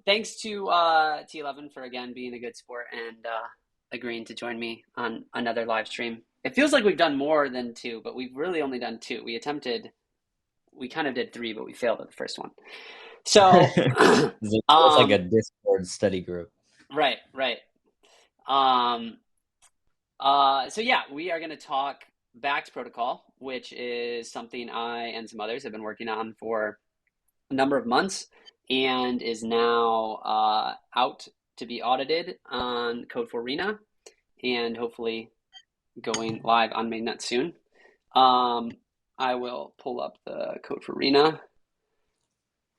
Thanks to T11 for again being a good sport and agreeing to join me on another live stream. It feels like we've done more than two, but we've really only done two. We kind of did three, but we failed at the first one. So, It's like a Discord study group. right, right. Um, so yeah, we are going to talk Backed Protocol, which is something I and some others have been working on for a number of months and is now out to be audited on Code for Arena and hopefully going live on mainnet soon. Um, I will pull up the Code for Arena.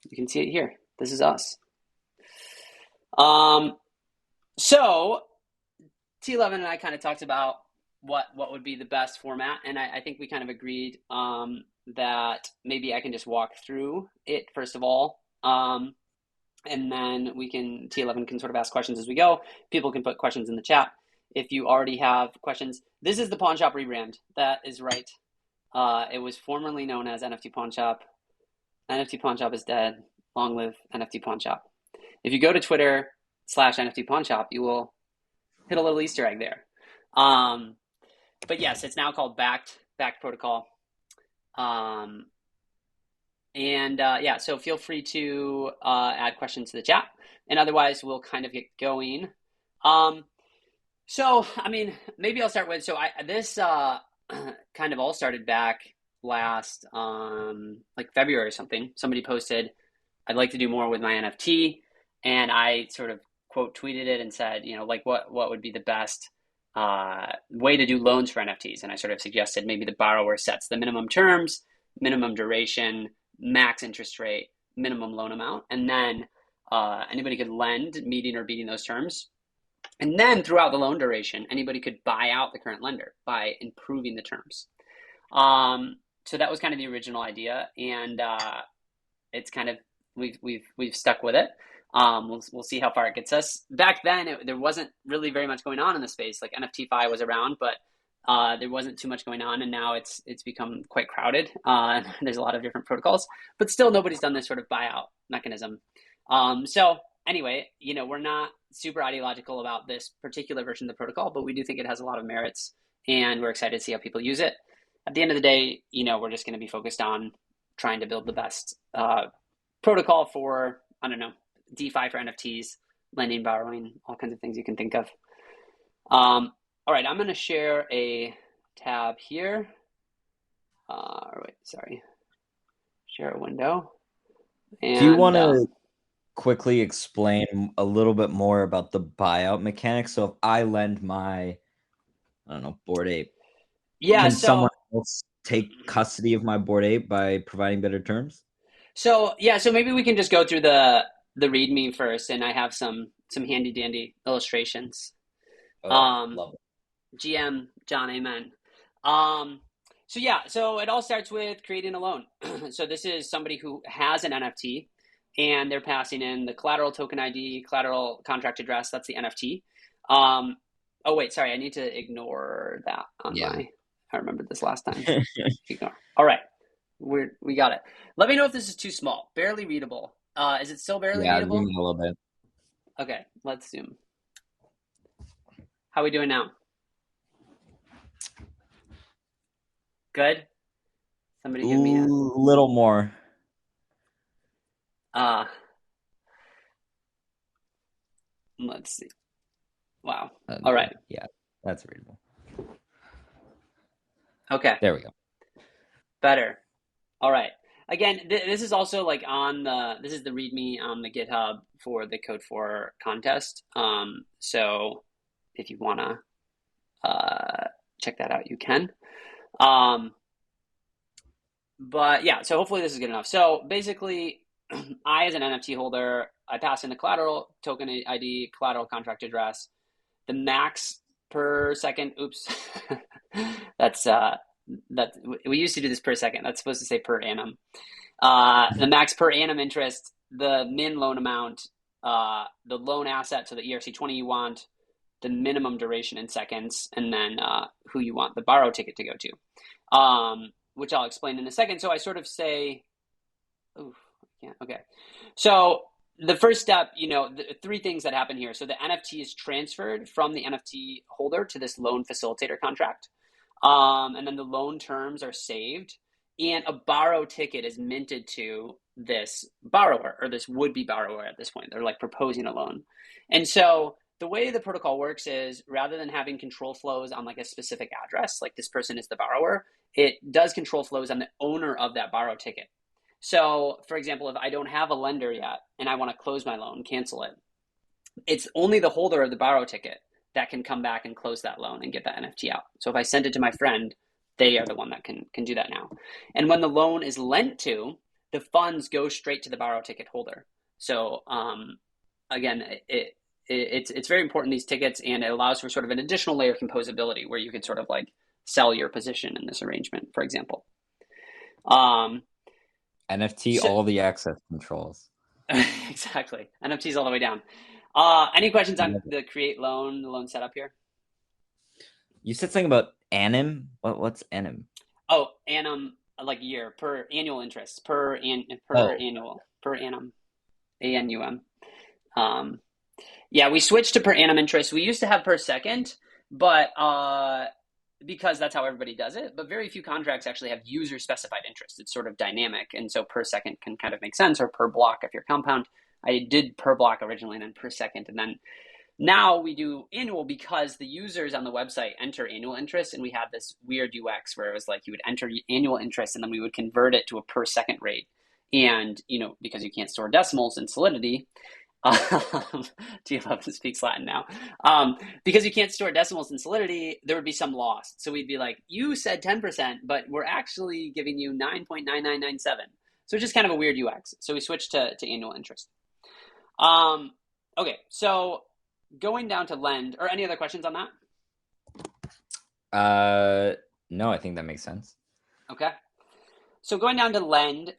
You can see it here. This is us. Um, so T11 and I kind of talked about what would be the best format, and I think we kind of agreed that maybe I can just walk through it first of all, and then T11 can sort of ask questions as we go. People can put questions in the chat if you already have questions. This is the Pawn Shop rebrand. That is right. It was formerly known as NFT Pawn Shop. NFT Pawn Shop is dead. Long live NFT Pawn Shop. If you go to Twitter/NFT Pawn Shop, you will hit a little Easter egg there. But yes, it's now called Backed Protocol. Yeah, so feel free to add questions to the chat, and otherwise we'll kind of get going. So I mean, maybe I'll start with this kind of all started back last like February or something. Somebody posted, "I'd like to do more with my NFT," and I sort of quote tweeted it and said, like what would be the best way to do loans for NFTs, and I sort of suggested maybe the borrower sets the minimum terms, minimum duration, max interest rate, minimum loan amount, and then anybody could lend meeting or beating those terms. And then throughout the loan duration, anybody could buy out the current lender by improving the terms. So that was kind of the original idea, and it's kind of we've stuck with it. We'll see how far it gets us. Back then, there wasn't really very much going on in the space. Like NFTFi was around, but there wasn't too much going on, and now it's become quite crowded. There's a lot of different protocols, but still nobody's done this sort of buyout mechanism. So anyway, we're not super ideological about this particular version of the protocol, but we do think it has a lot of merits, and we're excited to see how people use it. At the end of the day, we're just going to be focused on trying to build the best protocol for, I don't know, DeFi for NFTs, lending, borrowing, all kinds of things you can think of. All right, I'm going to share a tab here. Wait, sorry. Share a window. And, do you want to quickly explain a little bit more about the buyout mechanics? So if I lend my, I don't know, Bored Ape, can someone else take custody of my Bored Ape by providing better terms? So maybe we can just go through the README first, and I have some handy dandy illustrations. Love it. GM John, amen. So it all starts with creating a loan. So this is somebody who has an NFT, and they're passing in the collateral token ID, collateral contract address. That's the NFT. Oh wait, sorry, I need to ignore that I remembered this last time. Ignore. All right, we got it. Let me know if this is too small. Barely readable. Is it still barely readable? Zoom in a little bit. Okay, let's zoom. How are we doing now? Good. Somebody give me a little more. Let's see. Wow. All right. Yeah, that's readable. Okay. There we go. Better. All right. Again, this is also like this is the README on the GitHub for the Code 4 contest. So if you want to check that out, you can. But yeah, so hopefully this is good enough. So basically, I, as an NFT holder, I pass in the collateral token ID, collateral contract address, the max per second. Oops, that's we used to do this per second. That's supposed to say per annum. The max per annum interest, the min loan amount, the loan asset, so the ERC20 you want, the minimum duration in seconds, and then who you want the borrow ticket to go to, which I'll explain in a second. So I sort of say, okay. So the first step, the three things that happen here. So the NFT is transferred from the NFT holder to this loan facilitator contract. And then the loan terms are saved, and a borrow ticket is minted to this borrower or this would-be borrower at this point. They're like proposing a loan. And so the way the protocol works is rather than having control flows on like a specific address, like this person is the borrower, it does control flows on the owner of that borrow ticket. So, for example, if I don't have a lender yet and I want to close my loan, cancel it, it's only the holder of the borrow ticket that can come back and close that loan and get that NFT out. So if I send it to my friend, they are the one that can do that now. And when the loan is lent to, the funds go straight to the borrow ticket holder. So again, it's very important, these tickets, and it allows for sort of an additional layer of composability where you could sort of like sell your position in this arrangement, for example. NFT, all the access controls. Exactly. NFTs all the way down. Any questions on the create loan, the loan setup here? You said something about anim. What's anim? Oh, annum, like year per annual interest annual per annum, ANUM. Yeah, we switched to per annum interest. We used to have per second, but because that's how everybody does it. But very few contracts actually have user specified interest. It's sort of dynamic, and so per second can kind of make sense, or per block if you're compound. I did per block originally, and then per second, and then now we do annual because the users on the website enter annual interest, and we had this weird UX where it was like you would enter annual interest and then we would convert it to a per second rate. And, because you can't store decimals in Solidity, t11s speaks Latin now. Because you can't store decimals in Solidity, there would be some loss. So we'd be like, you said 10%, but we're actually giving you 9.9997. So it's just kind of a weird UX. So we switched to annual interest. Okay, so going down to lend, or any other questions on that? No, I think that makes sense. Okay. So going down to lend,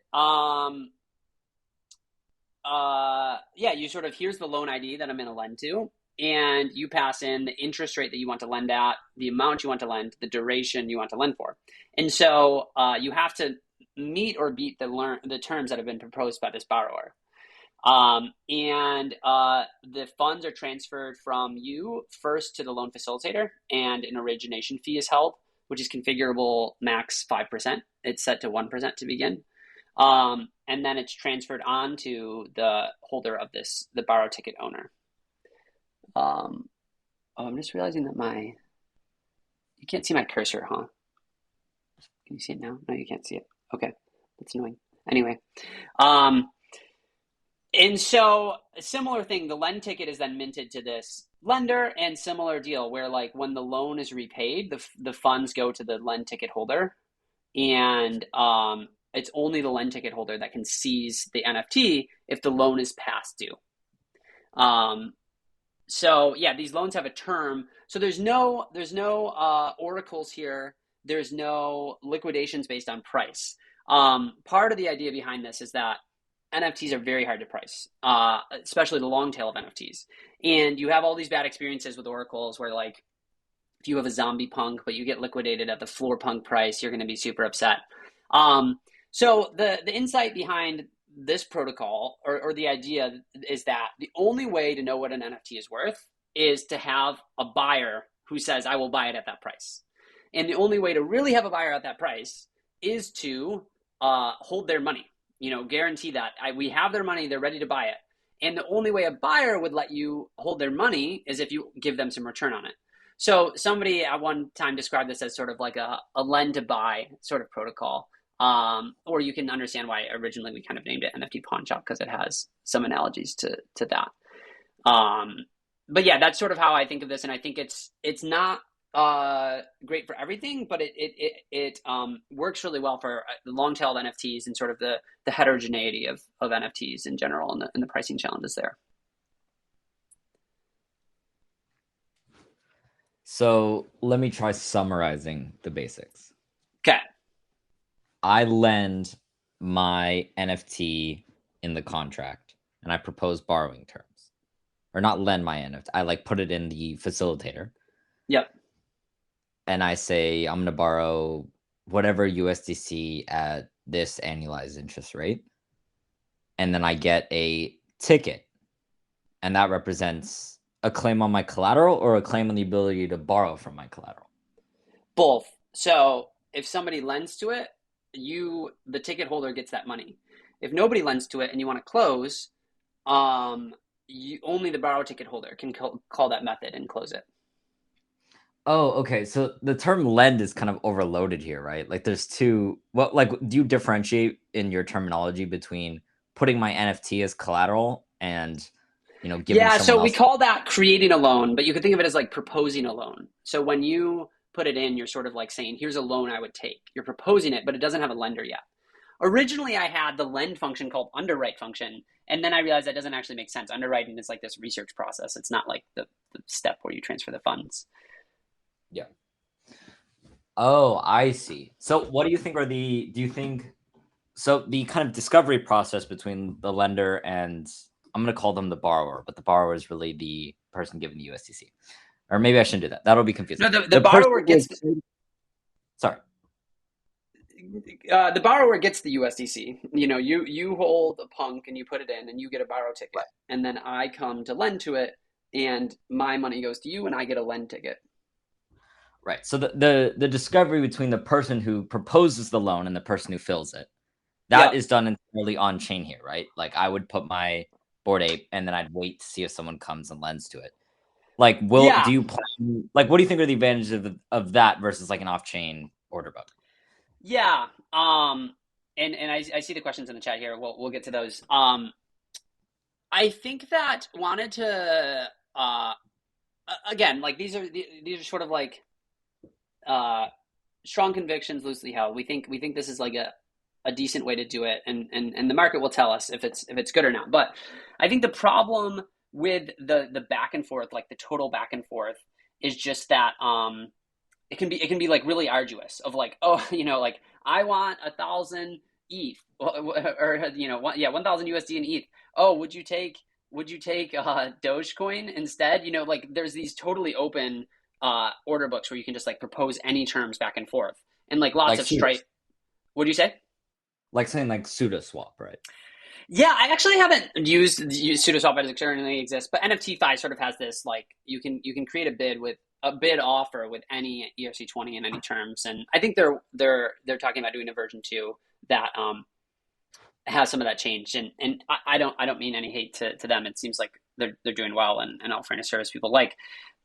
yeah, you sort of, here's the loan ID that I'm going to lend to, and you pass in the interest rate that you want to lend at, the amount you want to lend, the duration you want to lend for. And so you have to meet or beat the terms that have been proposed by this borrower. And the funds are transferred from you first to the loan facilitator, and an origination fee is held, which is configurable max 5%. It's set to 1% to begin. And then it's transferred on to the holder of the borrow ticket owner. I'm just realizing that you can't see my cursor, huh? Can you see it now? No, you can't see it. Okay, that's annoying. Anyway, and so a similar thing, the lend ticket is then minted to this lender, and similar deal where like when the loan is repaid, the funds go to the lend ticket holder, and it's only the lend ticket holder that can seize the NFT if the loan is past due. So yeah, these loans have a term. So there's no oracles here. There's no liquidations based on price. Part of the idea behind this is that NFTs are very hard to price, especially the long tail of NFTs. And you have all these bad experiences with oracles where like if you have a zombie punk but you get liquidated at the floor punk price, you're going to be super upset. So the insight behind this protocol or the idea is that the only way to know what an NFT is worth is to have a buyer who says, I will buy it at that price. And the only way to really have a buyer at that price is to hold their money, guarantee that we have their money, they're ready to buy it. And the only way a buyer would let you hold their money is if you give them some return on it. So somebody at one time described this as sort of like a lend to buy sort of protocol. Or you can understand why originally we kind of named it NFT Pawn Shop because it has some analogies to that. But yeah, that's sort of how I think of this, and I think it's not great for everything, but it works really well for the long-tailed NFTs and sort of the heterogeneity of NFTs in general, and the pricing challenges there. So let me try summarizing the basics. Okay. I lend my NFT in the contract and I propose borrowing terms. Or not lend my NFT. I like put it in the facilitator. Yep. And I say I'm going to borrow whatever USDC at this annualized interest rate. And then I get a ticket, and that represents a claim on my collateral or a claim on the ability to borrow from my collateral? Both. So if somebody lends to it, the ticket holder gets that money. If nobody lends to it and you want to close, only the borrow ticket holder can call that method and close it. Oh, okay. So the term lend is kind of overloaded here, right? Like there's two. What like do you differentiate in your terminology between putting my NFT as collateral and giving Yeah, someone so we else? call that creating a loan, but you could think of it as like proposing a loan. So when you put it in, you're sort of like saying, here's a loan I would take. You're proposing it, but it doesn't have a lender yet. Originally, I had the lend function called underwrite function, and then I realized that doesn't actually make sense. Underwriting is like this research process. It's not like the step where you transfer the funds. Yeah. Oh, I see. So what do you think do you think, so the kind of discovery process between the lender and, I'm going to call them the borrower, but the borrower is really the person given the USDC. Or maybe I shouldn't do that. That'll be confusing. No, the The person borrower who gets is, sorry. the borrower gets the USDC. You hold a punk and you put it in, and you get a borrow ticket, and then I come to lend to it, and my money goes to you, and I get a lend ticket. Right. So the discovery between the person who proposes the loan and the person who fills it, that Yep. is done entirely on chain here, right? Like I would put my Bored Ape and then I'd wait to see if someone comes and lends to it. Like, do Yeah. you plan, like, what do you think are the advantages of that versus like an off chain order book? Yeah. And I see the questions in the chat here. We'll get to those. I think that wanted to again, like these are sort of like uh strong convictions loosely held. We think this is like a decent way to do it, and the market will tell us if it's good or not. But I think the problem with the back and forth, like the total back and forth, is just that it can be like really arduous of like, oh, like I want 1,000 ETH, or 1,000 USD in ETH. Oh, would you take Dogecoin instead? Like there's these totally open order books where you can just like propose any terms back and forth, and like lots Like of stripe. What do you say? like something like SudoSwap, right? Yeah, I actually haven't used SudoSwap as it currently exists, but NFT5 sort of has this, like you can create a bid offer with any ERC20 in any terms, and I think they're talking about doing a version 2 that has some of that changed, and I don't mean any hate to them. It seems like they're doing well and offering a service people like,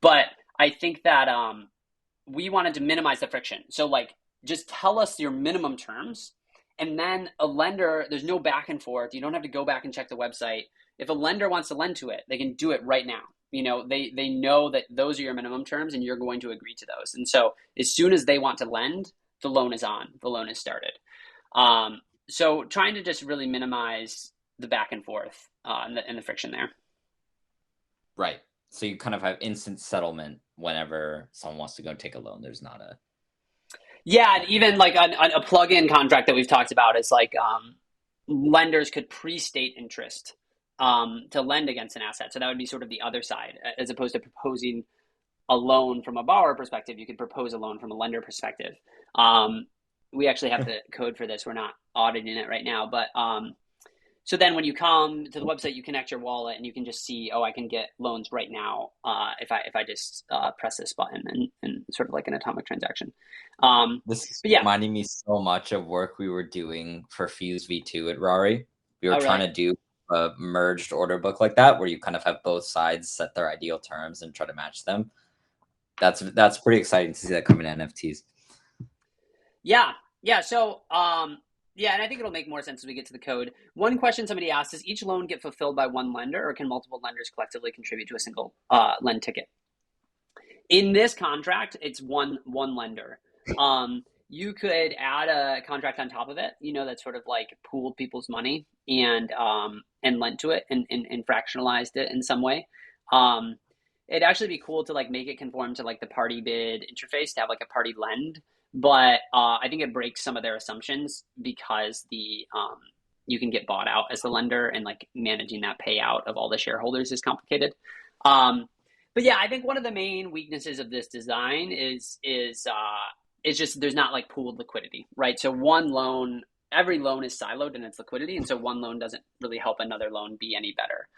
but I think that we wanted to minimize the friction. So like, just tell us your minimum terms, and then a lender, there's no back and forth. You don't have to go back and check the website. If a lender wants to lend to it, they can do it right now. They know that those are your minimum terms, and you're going to agree to those. And so as soon as they want to lend, the loan is on. The loan is started. So trying to just really minimize the back and forth and the friction there. Right. So you kind of have instant settlement whenever someone wants to go take a loan. There's not a Yeah, and even like a plug-in contract that we've talked about is like lenders could pre-state interest to lend against an asset. So that would be sort of the other side, as opposed to proposing a loan from a borrower perspective. You could propose a loan from a lender perspective. We actually have the code for this. We're not auditing it right now, but so then when you come to the website, you connect your wallet and you can just see, oh, I can get loans right now if I just press this button, and sort of like an atomic transaction. This is But yeah. reminding me so much of work we were doing for Fuse V2 at Rari. We were Oh, trying really? to do a merged order book like that, where you kind of have both sides set their ideal terms and try to match them. That's pretty exciting to see that come in NFTs. Yeah. Yeah. So, yeah, and I think it'll make more sense as we get to the code. One question somebody asked: does each loan get fulfilled by one lender, or can multiple lenders collectively contribute to a single lend ticket? In this contract, it's one lender. You could add a contract on top of it, that's sort of like pooled people's money and lent to it and fractionalized it in some way. It'd actually be cool to like make it conform to like the party bid interface to have like a party lend, but I think it breaks some of their assumptions because the you can get bought out as the lender, and like managing that payout of all the shareholders is complicated. Um, but yeah, I think one of the main weaknesses of this design is just there's not like pooled liquidity, right? So one loan every loan is siloed in its liquidity, and so one loan doesn't really help another loan be any better.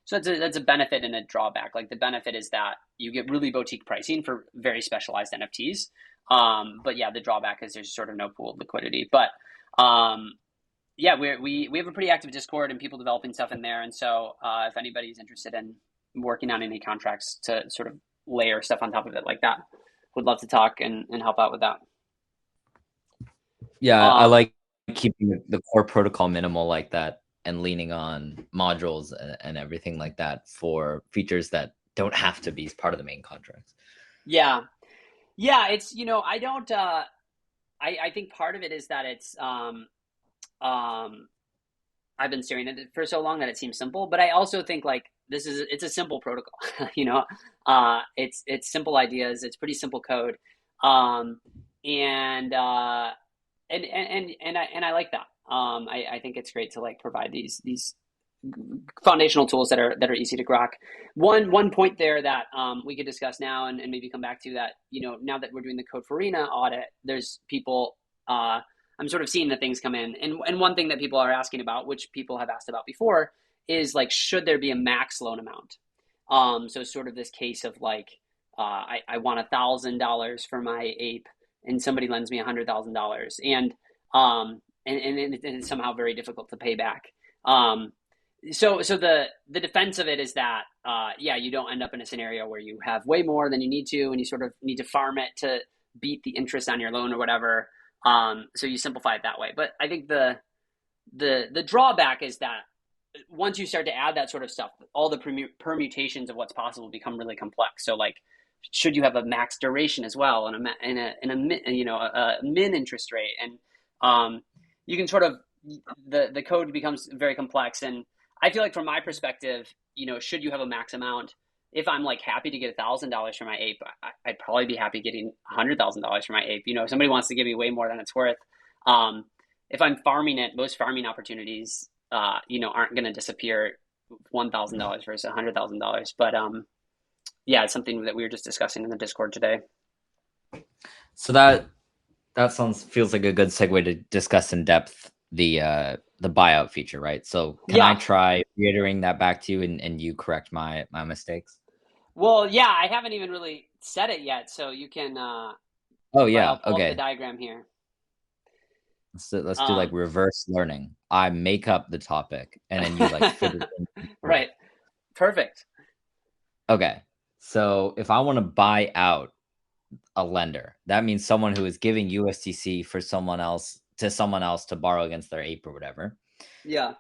So that's a benefit and a drawback. Like the benefit is that you get really boutique pricing for very specialized NFTs. But yeah, the drawback is there's sort of no pool of liquidity. But yeah, we have a pretty active Discord and people developing stuff in there. And so if anybody's interested in working on any contracts to sort of layer stuff on top of it like that, would love to talk and help out with that. Yeah, I like keeping the core protocol minimal like that and leaning on modules and everything like that for features that don't have to be part of the main contracts. Yeah. It's, I don't, I think part of it is that I've been staring at it for so long that it seems simple, but I also think like it's a simple protocol, it's simple ideas. It's pretty simple code. Um, and, uh, and I like that. I think it's great to like provide these foundational tools that are easy to grok. One point there that we could discuss now and maybe come back to that. Now that we're doing the Code for Arena audit, there's people. I'm sort of seeing the things come in, and one thing that people are asking about, which people have asked about before, is like should there be a max loan amount? So sort of this case of like I want $1,000 for my ape, and somebody lends me $100,000, and it's somehow very difficult to pay back. So the defense of it is that yeah, you don't end up in a scenario where you have way more than you need to, and you sort of need to farm it to beat the interest on your loan or whatever. So you simplify it that way. But I think the drawback is that once you start to add that sort of stuff, all the permutations of what's possible become really complex. So like, should you have a max duration as well, and a min interest rate, and you can sort of the code becomes very complex. And I feel like from my perspective, should you have a max amount? If I'm like happy to get $1,000 for my ape, I'd probably be happy getting $100,000 for my ape. If somebody wants to give me way more than it's worth, if I'm farming it, most farming opportunities, aren't going to disappear $1,000 versus $100,000. But yeah, it's something that we were just discussing in the Discord today. So that feels like a good segue to discuss in depth the buyout feature, right? So can I try reiterating that back to you and you correct my mistakes? Well, yeah, I haven't even really said it yet, so you can. Oh yeah, I'll pull okay. up the diagram here. Let's do like reverse learning. I make up the topic and then you like fit it in. Right. Perfect. Okay. So if I want to buy out a lender, that means someone who is giving USDC for someone else to borrow against their ape or whatever. Yeah.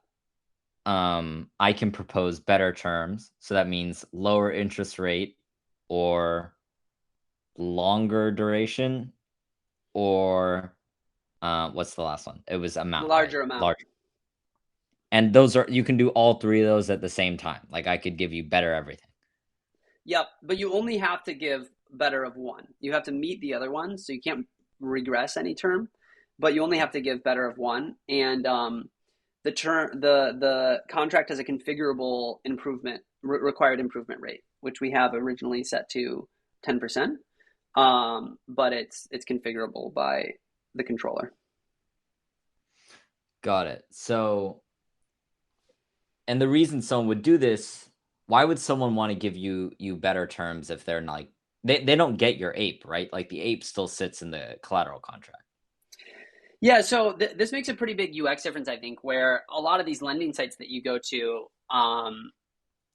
I can propose better terms. So that means lower interest rate or longer duration, or what's the last one? It was amount. Larger right? amount. Larger. And those you can do all three of those at the same time. Like I could give you better everything. Yep, but you only have to give better of one. You have to meet the other one, so you can't regress any term, but you only have to give better of one. And the contract has a configurable required improvement rate, which we have originally set to 10%. But it's configurable by the controller. Got it. So, and the reason someone would do this, why would someone want to give you better terms if they're not they don't get your ape, right? Like the ape still sits in the collateral contract. Yeah, so this makes a pretty big UX difference, I think, where a lot of these lending sites that you go to,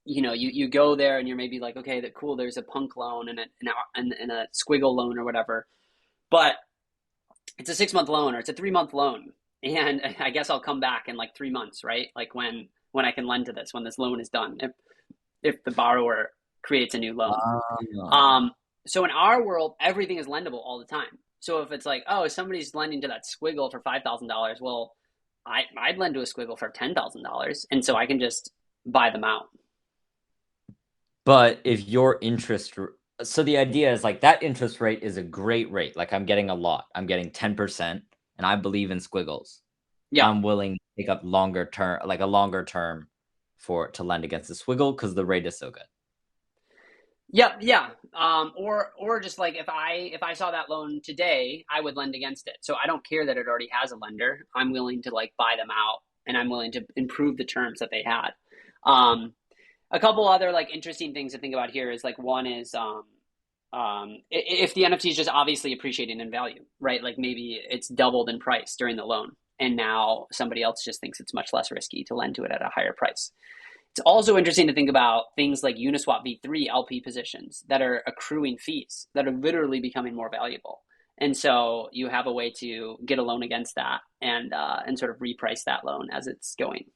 you go there and you're maybe like, okay, cool, there's a punk loan and a squiggle loan or whatever, but it's a 6-month loan or it's a 3-month loan, and I guess I'll come back in like 3 months, right? Like when I can lend to this, when this loan is done, if the borrower creates a new loan. So in our world, everything is lendable all the time. So if it's like, oh, somebody's lending to that squiggle for $5,000, well, I'd lend to a squiggle for $10,000, and so I can just buy them out. But if your interest, so the idea is like that interest rate is a great rate. Like I'm getting a lot. I'm getting 10%, and I believe in squiggles. Yeah, I'm willing to take up longer term, like a longer term, to lend against the squiggle because the rate is so good. Yep, yeah. Or just like if I saw that loan today, I would lend against it. So I don't care that it already has a lender. I'm willing to like buy them out, and I'm willing to improve the terms that they had. Um, a couple other like interesting things to think about here is like one is if the NFT is just obviously appreciating in value, right? Like maybe it's doubled in price during the loan, and now somebody else just thinks it's much less risky to lend to it at a higher price. It's also interesting to think about things like Uniswap V3 LP positions that are accruing fees that are literally becoming more valuable. And so you have a way to get a loan against that and sort of reprice that loan as it's going.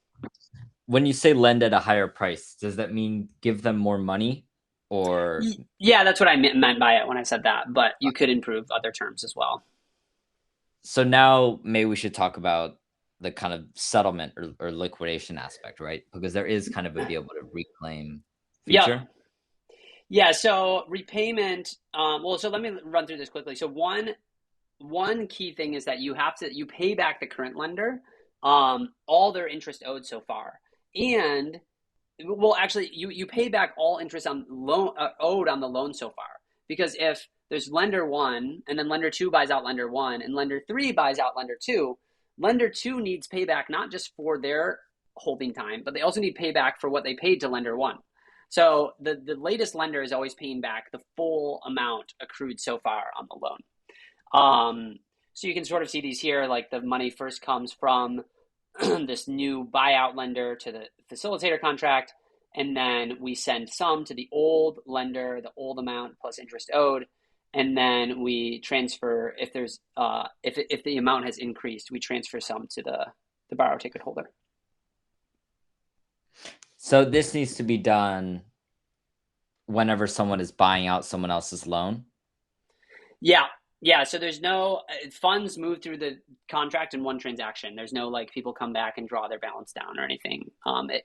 When you say lend at a higher price, does that mean give them more money or Yeah, that's what I meant by it when I said that. But you could improve other terms as well. so now maybe we should talk about the kind of settlement or liquidation aspect, right? Because there is kind of a be able to reclaim Yep. feature. Yeah. So repayment. Well, so let me run through this quickly. So one key thing is that you pay back the current lender all their interest owed so far, and well, actually, you pay back all interest on loan owed on the loan so far. Because if there's lender one, and then lender two buys out lender one, and lender three buys out lender two needs payback not just for their holding time, but they also need payback for what they paid to lender one. So the latest lender is always paying back the full amount accrued so far on the loan. So you can sort of see these here, like the money first comes from this new buyout lender to the facilitator contract, and then we send some to the old lender, the old amount plus interest owed, and then we transfer if there's if the amount has increased, we transfer some to the borrow ticket holder. So this needs to be done whenever someone is buying out someone else's loan. Yeah, yeah. So there's no funds move through the contract in one transaction. There's no like people come back and draw their balance down or anything.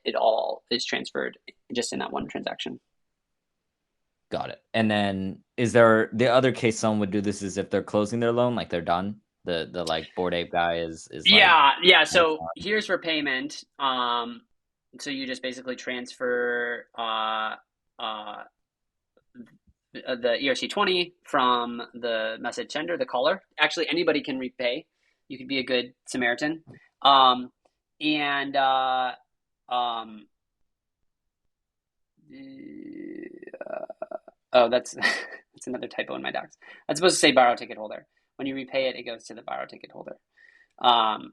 It all is transferred just in that one transaction. Got it. And then is there the other case someone would do this is if they're closing their loan, like they're done. The like Bored Ape guy is like Yeah, yeah. So here's for payment. So you just basically transfer the ERC20 from the message sender, the caller. Actually, anybody can repay. You could be a good Samaritan. Um, and um, oh, that's that's another typo in my docs. That's supposed to say borrow ticket holder. When you repay it, it goes to the borrow ticket holder. Um,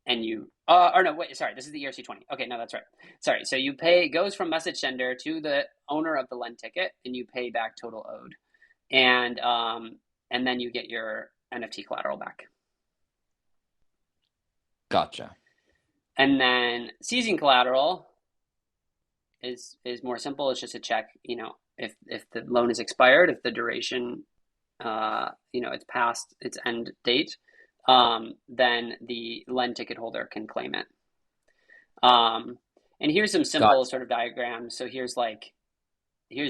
and you or no, wait, sorry, this is the ERC20. Okay, no, that's right. Sorry. So you pay, it goes from message sender to the owner of the lend ticket, and you pay back total owed. And then you get your NFT collateral back. gotcha. And then seizing collateral is more simple. It's just a check, if the loan is expired, if the duration it's past its end date, then the lend ticket holder can claim it. And here's some simple Gotcha. sort of diagrams. So here's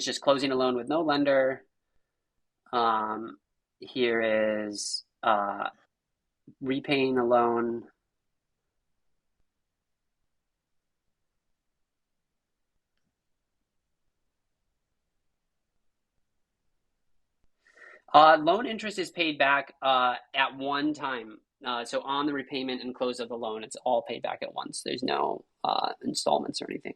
just closing a loan with no lender. Here is repaying a loan. Loan interest is paid back at one time. So on the repayment and close of the loan, it's all paid back at once. There's no installments or anything.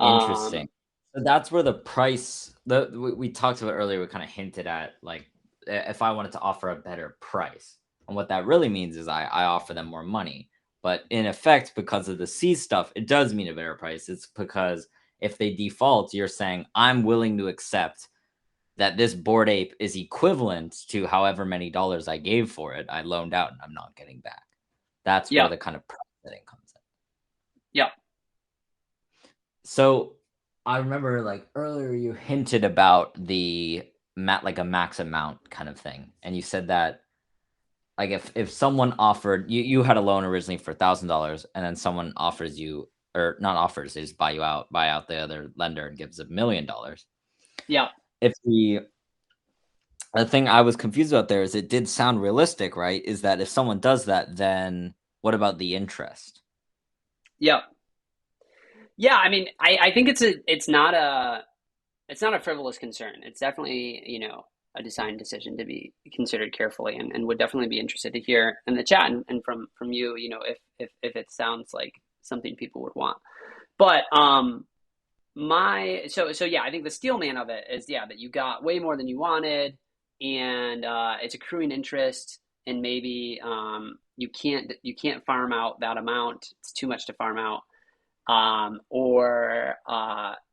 Interesting. Um, So that's where the price we talked about earlier, we kind of hinted at like if I wanted to offer a better price. And what that really means is I offer them more money. But in effect, because of the C stuff, it does mean a better price. It's because if they default, you're saying I'm willing to accept that this Bored Ape is equivalent to however many dollars I gave for it, I loaned out and I'm not getting back. That's where yeah, the kind of price setting comes in. yeah, So I remember like earlier you hinted about the like a max amount kind of thing. And you said that like if someone offered you had a loan originally for $1,000 and then someone offers you or not offers, they just buy out the other lender and gives $1 million. yeah. If the thing I was confused about there is it did sound realistic, right? Is that if someone does that, then what about the interest? Yeah. Yeah, I mean, I think it's not a frivolous concern. It's definitely, a design decision to be considered carefully, and would definitely be interested to hear in the chat and from you, if it sounds like something people would want. But so yeah, I think the steel man of it is, yeah, that you got way more than you wanted, and it's accruing interest, and maybe you can't farm out that amount. It's too much to farm out, or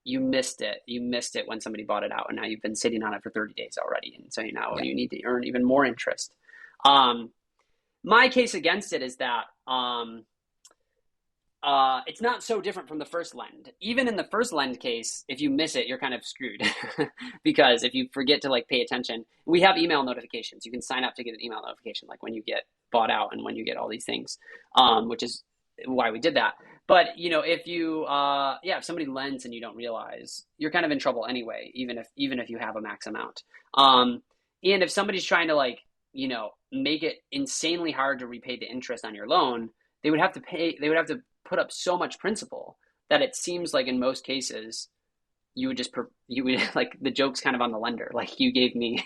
you missed it. You missed it when somebody bought it out, and now you've been sitting on it for 30 days already, and so now Yeah. you need to earn even more interest. Um, my case against it is that it's not so different from the first lend. Even in the first lend case, if you miss it, you're kind of screwed because if you forget to like pay attention, we have email notifications. You can sign up to get an email notification, like when you get bought out and when you get all these things, which is why we did that. But if if somebody lends and you don't realize, you're kind of in trouble anyway, even if you have a max amount. And if somebody's trying to make it insanely hard to repay the interest on your loan, they would have to put up so much principal that it seems like in most cases you would like, the joke's kind of on the lender, like, you gave me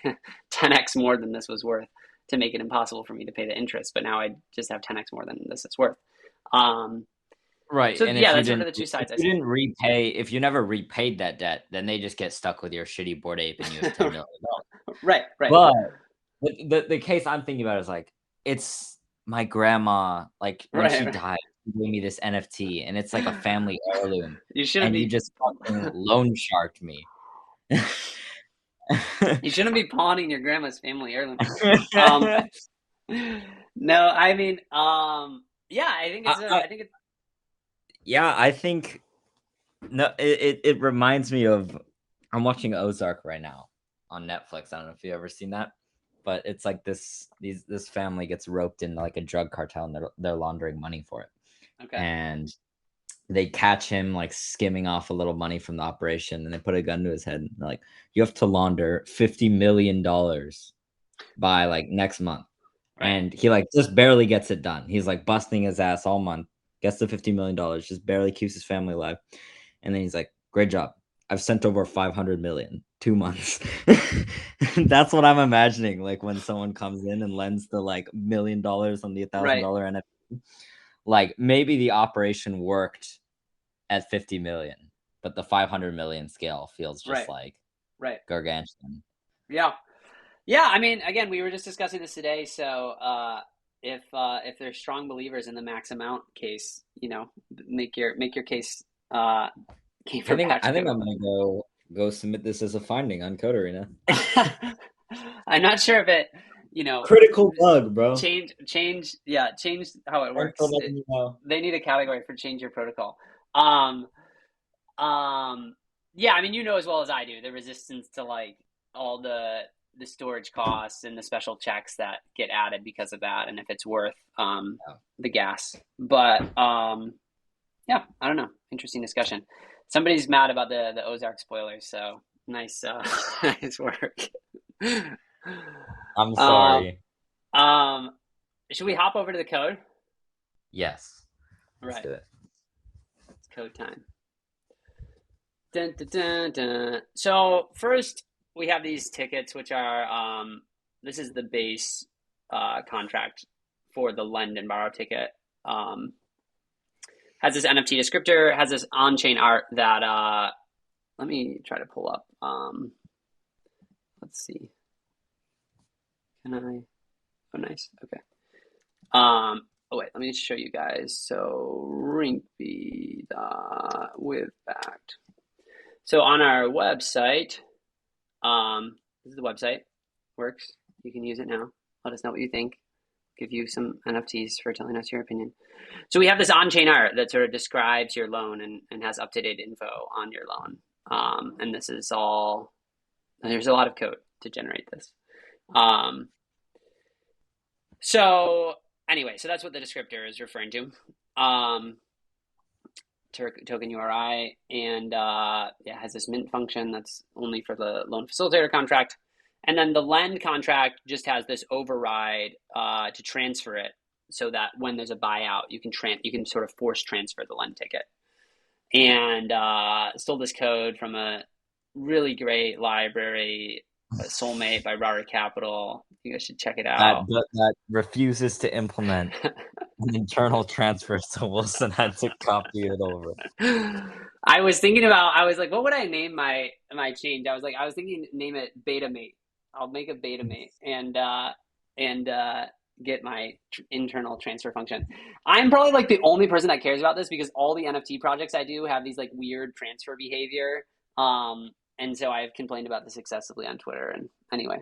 10x more than this was worth to make it impossible for me to pay the interest, but now I just have 10x more than this is worth. um Right. so And yeah, that's sort of the two if sides I you see. didn't repay, if you never repaid that debt, then they just get stuck with your shitty Bored Ape and you have 10 million. Right, right, But the case I'm thinking about is like, it's my grandma, like when she right, died, she gave me this NFT and it's like a family heirloom, you shouldn't and you be just fucking loan sharked me. you shouldn't be pawning your grandma's family heirloom. um no, I mean, yeah, I, I think it's yeah, I think no, it reminds me of, I'm watching Ozark right now on Netflix. I don't know if you've ever seen that, but it's like this family gets roped in like a drug cartel and they're laundering money for it. okay. And they catch him like skimming off a little money from the operation and they put a gun to his head and they're like, you have to launder $50 million by like next month. Right, And he like just barely gets it done. He's like busting his ass all month, gets the $50 million, just barely keeps his family alive. And then he's like, great job. I've sent over 500 million, 2 months. That's what I'm imagining. Like when someone comes in and lends the like $1 million on the thousand right, dollar NFT, like maybe the operation worked at 50 million, but the 500 million scale feels just right, like right. gargantuan. Yeah. Yeah, I mean, again, we were just discussing this today. So, if there's strong believers in the max amount case, make your case, I for think I Patrick. think I'm gonna go submit this as a finding on Code Arena. I'm not sure if it, Critical bug, bro. change how it Thanks for works. letting me know. They need a category for change your protocol. Um, Um, yeah, I mean, as well as I do, the resistance to like all the storage costs and the special checks that get added because of that, and if it's worth Yeah. the gas. But yeah, I don't know. Interesting discussion. Somebody's mad about the Ozark spoilers, so nice, nice work. I'm um, sorry. um, should we hop over to the code? Yes. Let's Right, do it. it's code time. Dun, dun, dun, dun. So first, we have these tickets, which are this is the base contract for the lend and borrow ticket. Um, has this NFT descriptor, has this on-chain art that let me try to pull up. Let's see. Can I? Oh, nice. Okay. Oh wait, let me show you guys. So Rinkby with backed. So on our website, this is the website. Works. You can use it now. Let us know what you think. Give you some NFTs for telling us your opinion. So we have this on-chain art that sort of describes your loan and has up-to-date info on your loan. And this is all. There's a lot of code to generate this. Um, so anyway, so that's what the descriptor is referring to. Um, token URI, and it has this mint function that's only for the loan facilitator contract. And then the lend contract just has this override to transfer it, so that when there's a buyout, you can sort of force transfer the lend ticket. and stole this code from a really great library, Soulmate by Robert Capital. You guys should check it that out. that refuses to implement an internal transfer, so Wilson had to copy it over. I was thinking about. I was like, what would I name my change? I was thinking name it Beta Mate. I'll make a Beta Mate and get my internal transfer function. I'm probably like the only person that cares about this because all the NFT projects I do have these like weird transfer behavior. And so I've complained about this excessively on Twitter. And anyway,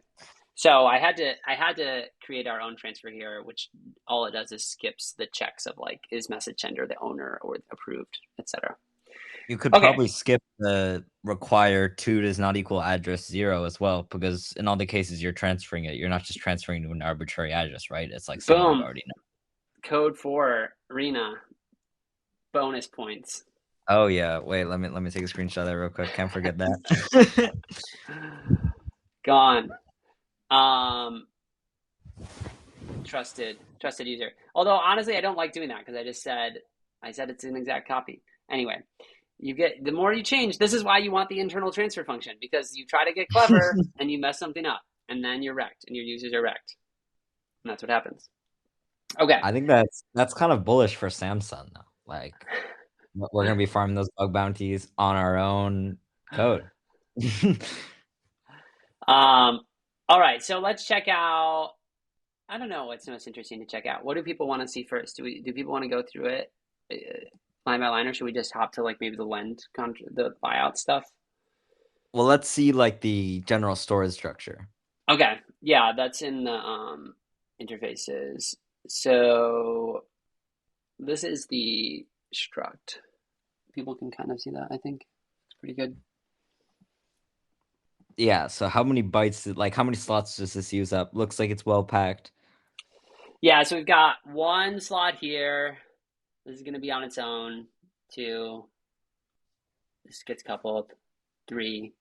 so I had to create our own transfer here, which all it does is skips the checks of like is message sender the owner or approved, etc. You could Okay, probably skip the require 2 does not equal address 0 as well, because in all the cases you're transferring it, you're not just transferring to an arbitrary address, right? It's like someone you boom. already know. Code for Rena bonus points. Oh yeah, wait, let me take a screenshot of that real quick. Can't forget that. Gone. Um, trusted user. Although honestly, I don't like doing that because I said it's an exact copy. Anyway, you get the more you change. This is why you want the internal transfer function because you try to get clever and you mess something up, and then you're wrecked, and your users are wrecked, and that's what happens. Okay. I think that's kind of bullish for Samsung though. Like we're gonna be farming those bug bounties on our own code. All right. So let's check out. I don't know what's most interesting to check out. What do people want to see first? Do people want to go through it line by line, or should we just hop to like maybe the buyout stuff? Well, let's see like the general storage structure. Okay, yeah, that's in the interfaces. So this is the struct. People can kind of see that. I think it's pretty good. Yeah, so how many bytes, like how many slots does this use up? Looks like it's well packed. Yeah, so we've got one slot here. This is going to be on its own. Two. This gets coupled. Three.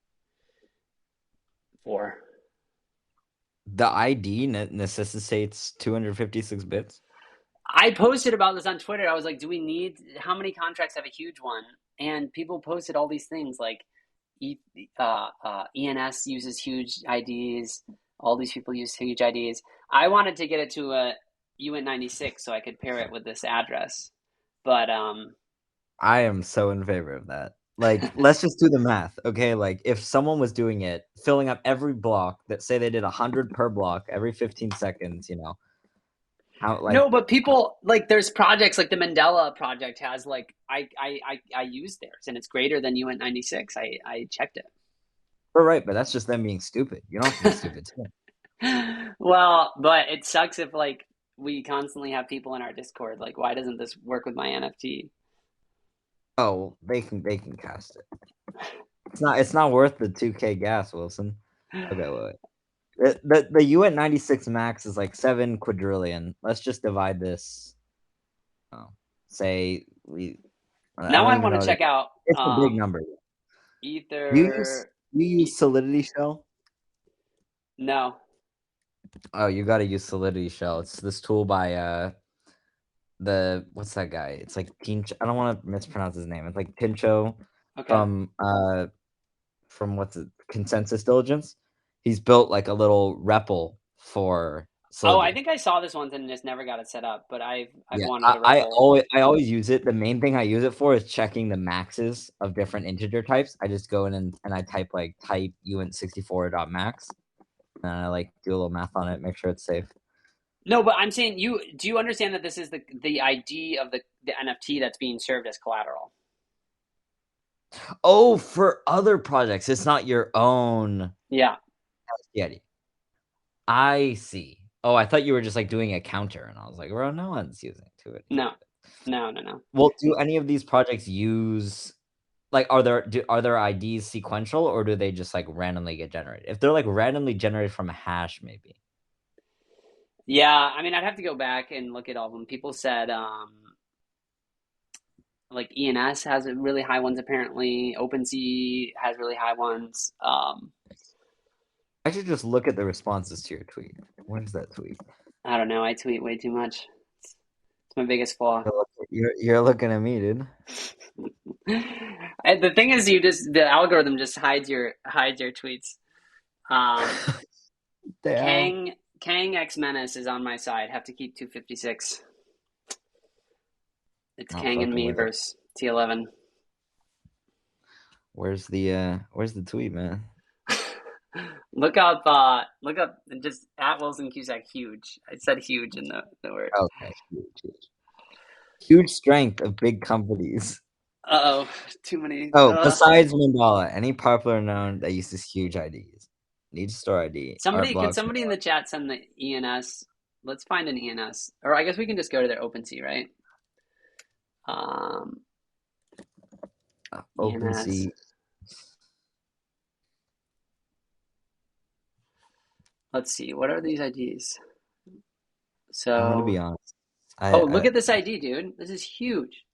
Four. The ID necessitates 256 bits. I posted about this on Twitter. I was like, do we need how many contracts have a huge one? And people posted all these things like ENS uses huge IDs. All these people use huge IDs. I wanted to get it to a UNT96 so I could pair it with this address. But I am so in favor of that. Like, let's just do the math, okay? Like, if someone was doing it, filling up every block, that say they did 100 per block every 15 seconds, how like no, but people like there's projects like the Mandela project has like I use theirs and it's greater than UNT96. I checked it. we're right, but that's just them being stupid. You don't have to be stupid too. Well, but it sucks if like we constantly have people in our Discord like, why doesn't this work with my NFT? Oh, they can cast it. It's not worth the 2K gas, Wilson. Okay, wait. The UNT96 max is like 7 quadrillion. Let's just divide this. Oh, say we. I Now don't I even want know to what it. check out It's a big number. You use Ether. you use Solidity Shell. No. Oh, you got to use Solidity Shell. It's this tool by what's that guy? It's like Tinch. I don't want to mispronounce his name. It's like Tincho Okay. from what's it? Consensus Diligence. He's built like a little REPL for Oh, I Solidity. think I saw this once and just never got it set up, but I've Yeah, wanted I, a I REPL. always I always use it. The main thing I use it for is checking the maxes of different integer types. I just go in and I type like type uint64.max, and I like do a little math on it, make sure it's safe. No, but I'm saying you do you understand that this is the ID of the NFT that's being served as collateral? Oh, for other projects, it's not your own. Yeah. Yeah, I see. Oh, I thought you were just like doing a counter, and I was like, bro, no one's using to No. it. No. Well, do any of these projects use like are their IDs sequential or do they just like randomly get generated? If they're like randomly generated from a hash, maybe. Yeah, I mean I'd have to go back and look at all of them. People said like ENS has really high ones apparently. OpenSea has really high ones. I should just look at the responses to your tweet. Where's that tweet? I don't know. I tweet way too much. It's my biggest flaw. You're looking at me, dude. The thing is, the algorithm just hides your tweets. Um, Damn. Kang X Menace is on my side. Have to keep 256. It's Oh Kang and fucking me wait. versus T11. Where's the tweet, man? Look up just at Wilson Cusack huge. I said huge in the word. Okay, huge strength of big companies. Uh oh, too many. Oh, besides Mandala, any popular known that uses huge IDs? Need to store ID. Art Could blocks. somebody in the chat send the ENS? Let's find an ENS, or I guess we can just go to their OpenSea, right? Um, ENS. OpenSea. Let's see. What are these IDs? I'm gonna be So, honest. oh, look at this ID, dude. This is huge.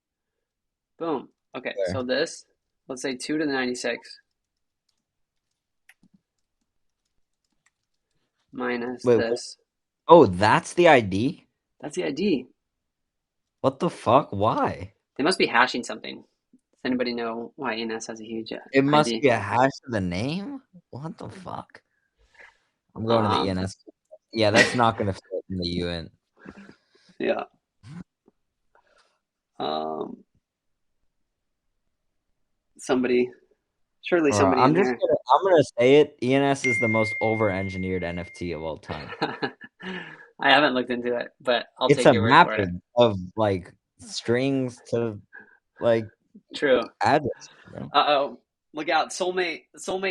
Boom. Okay, so There. this, let's say 2 to the 96 minus Wait, what? this. Oh, that's the ID? That's the ID. What the fuck? Why? They must be hashing something. Does anybody know why ENS has a huge It must ID? be a hash of the name? What the fuck? I'm going to the Um, ENS. Yeah, that's not gonna fit in the UN. yeah. Um, somebody, surely Bro, somebody in here. I'm gonna say it. ENS is the most over-engineered NFT of all time. I haven't looked into it, but I'll It's take a your word for it. mapping of like strings to like True. address, bro. Uh-oh. Look out. Soulmate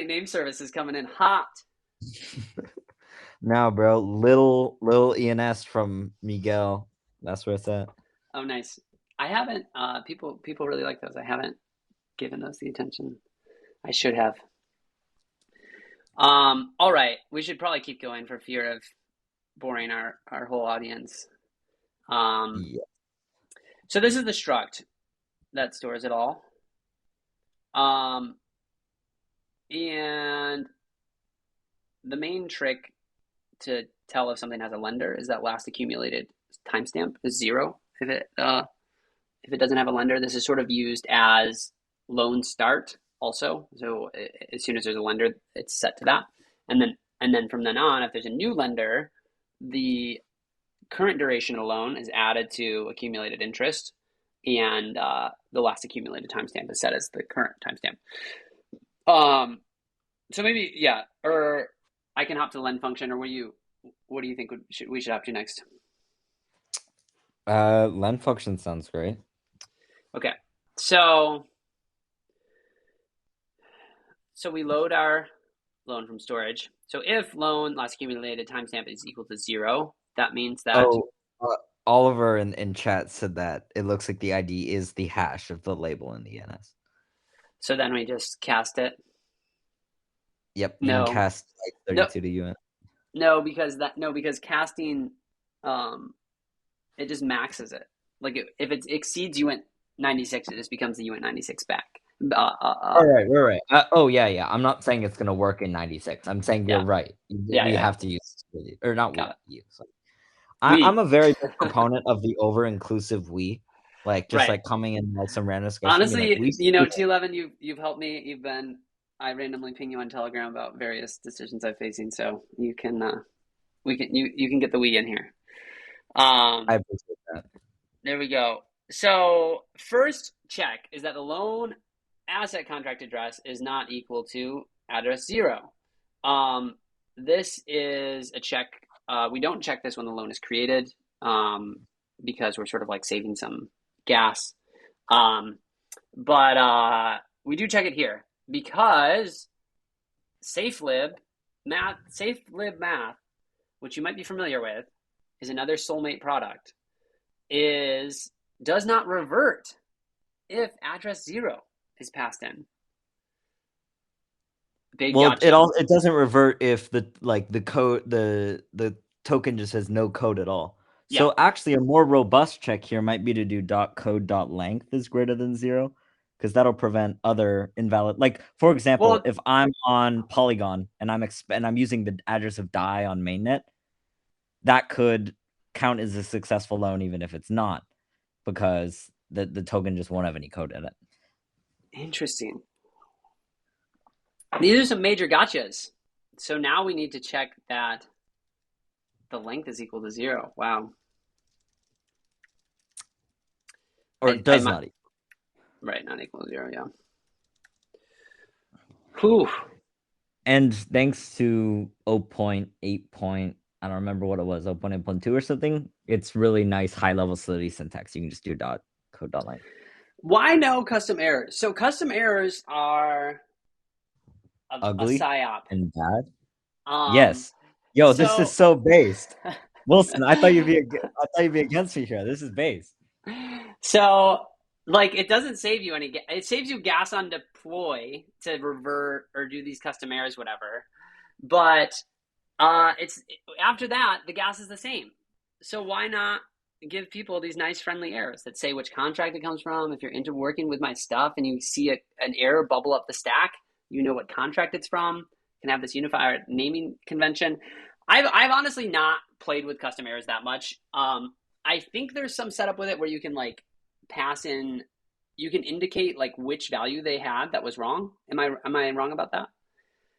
name service is coming in hot. No, bro. Little ENS from Miguel. That's where it's at. Oh, nice. I haven't people really like those. I haven't given those the attention I should have. All right. We should probably keep going for fear of boring our whole audience. Um, Yeah. so this is the struct that stores it all. Um, and the main trick to tell if something has a lender is that last accumulated timestamp is 0. If it doesn't have a lender, this is sort of used as loan start also. So as soon as there's a lender, it's set to that. And then from then on, if there's a new lender, the current duration of the loan is added to accumulated interest, and the last accumulated timestamp is set as the current timestamp. So maybe yeah, or I can hop to the lend function, or what do you think we should hop to next? Lend function sounds great. Okay, so we load our loan from storage. So if loan last accumulated timestamp is equal to 0, that means that. Oh, Oliver in chat said that it looks like the ID is the hash of the label in the ENS. So then we just cast it. Yep, you can No, cast like 32 to UN. because casting, it just maxes it. Like if it exceeds UINT 96, it just becomes the UINT 96 back. Right. Oh yeah. I'm not saying it's gonna work in 96. I'm saying you're Yeah, right. We yeah. have to use or not Got we it. you. So. I'm We a very big proponent of the over-inclusive we, like just right. like coming in like some random discussion, being like Honestly, we. T11, you've helped me. I randomly ping you on Telegram about various decisions I'm facing, so you can you can get the we in here. I appreciate that. There we go. So first check is that the loan asset contract address is not equal to address 0. This is a check. We don't check this when the loan is created because we're sort of like saving some gas. But we do check it here because safelib math, which you might be familiar with, is another soulmate product, does not revert if address 0 is passed in. Big Well, gotcha. it doesn't revert if the code the token just has no code at all. Yeah. So actually, a more robust check here might be to do .code.length is greater than 0, because that'll prevent other invalid. Like for example, Well, if I'm on Polygon and I'm using the address of DAI on mainnet, that could count as a successful loan even if it's not, because the token just won't have any code in it. Interesting. These are some major gotchas. So now we need to check that the length is equal to 0. Wow. Or I does might, not equal. right, not equal to 0, yeah. Whew. And thanks to 0.8 point, I don't remember what it was, 0.8.2 or something. It's really nice high level solidity syntax. You can just do dot code dot line. Why no custom errors? So custom errors are a Ugly psyop. and bad. Um, Yes. Yo, this is so so based. Wilson, I thought you'd be against me here. This is based. so like it doesn't save you any. It saves you gas on deploy to revert or do these custom errors, whatever. But it's after that the gas is the same. So why not give people these nice friendly errors that say which contract it comes from? If you're into working with my stuff and you see an error bubble up the stack, you know what contract it's from. Can have this unified naming convention. I've honestly not played with custom errors that much. I think there's some setup with it where you can like pass in, you can indicate like which value they had that was wrong. Am I wrong about that?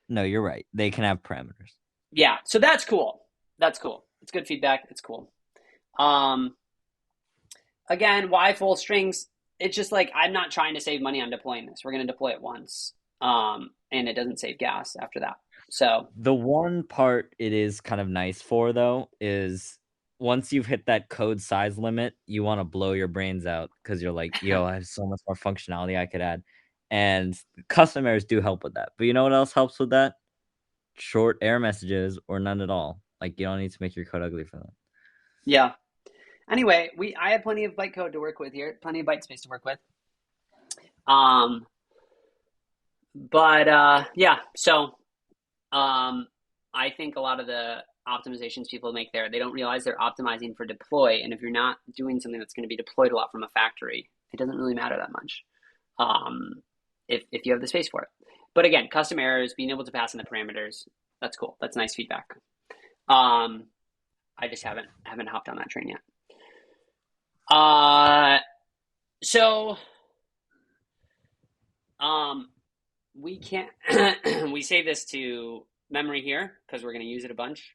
No, you're right. They can have parameters. Yeah, so that's cool. That's cool. It's good feedback. It's cool. Um, Again, why full strings? It's just like I'm not trying to save money on deploying this. We're going to deploy it once, and it doesn't save gas after that. So The one part it is kind of nice for though is once you've hit that code size limit, you want to blow your brains out because you're like, yo, I have so much more functionality I could add. And custom errors do help with that. But you know what else helps with that? Short error messages or none at all. Like you don't need to make your code ugly for that. yeah. Anyway, I have plenty of bytecode to work with here, plenty of byte space to work with. Um, but yeah, so I think a lot of the optimizations people make there, they don't realize they're optimizing for deploy. And if you're not doing something that's going to be deployed a lot from a factory, it doesn't really matter that much. If you have the space for it. But again, custom errors, being able to pass in the parameters, that's cool. That's nice feedback. I just haven't hopped on that train yet. So we can't we save this to memory here because we're going to use it a bunch.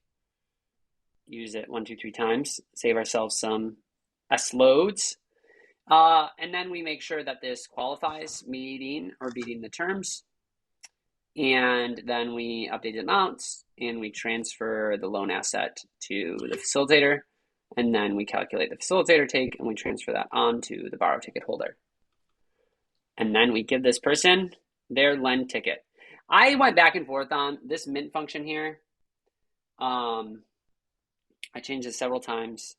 Use it 1, 2, 3 times. Save ourselves some S loads. And then we make sure that this qualifies meeting or beating the terms. And then we update the amounts and we transfer the loan asset to the facilitator. And then we calculate the facilitator take and we transfer that on to the borrow ticket holder. And then we give this person their lend ticket. I went back and forth on this mint function here. I changed it several times.